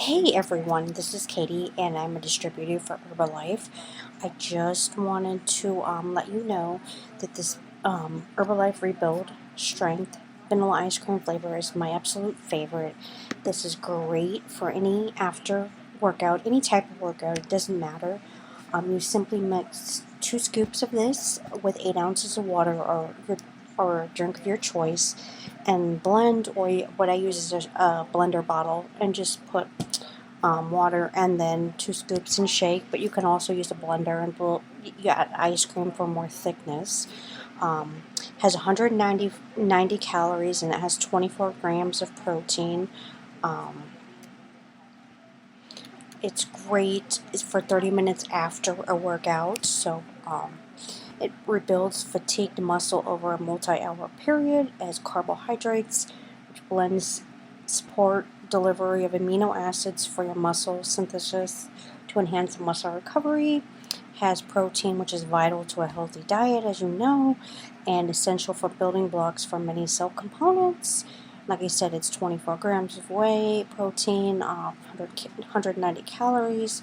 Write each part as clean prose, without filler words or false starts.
Hey everyone, this is Katie and I'm a distributor for Herbalife. I just wanted to let you know that this Herbalife Rebuild Strength Vanilla Ice Cream flavor is my absolute favorite. This is great for any after workout, any type of workout, it doesn't matter. You simply mix 2 scoops of this with 8 ounces of water or a drink of your choice and blend, or what I use is a blender bottle, and just put water and then 2 scoops and shake. But you can also use a blender and you add ice cream for more thickness. Has 190 calories and it has 24 grams of protein. Um, it's great for 30 minutes after a workout. So it rebuilds fatigued muscle over a multi-hour period as carbohydrates, which blends support delivery of amino acids for your muscle synthesis to enhance muscle recovery. Has protein, which is vital to a healthy diet, as you know, and essential for building blocks for many cell components. Like I said, it's 24 grams of whey protein, 190 calories.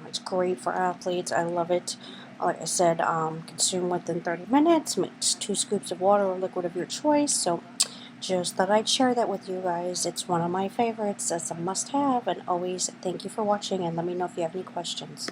It's great for athletes. I love it. Like I said, consume within 30 minutes. Mix 2 scoops of water or liquid of your choice. So just thought I'd share that with you guys. It's one of my favorites. It's a must-have. And always thank you for watching, and let me know if you have any questions.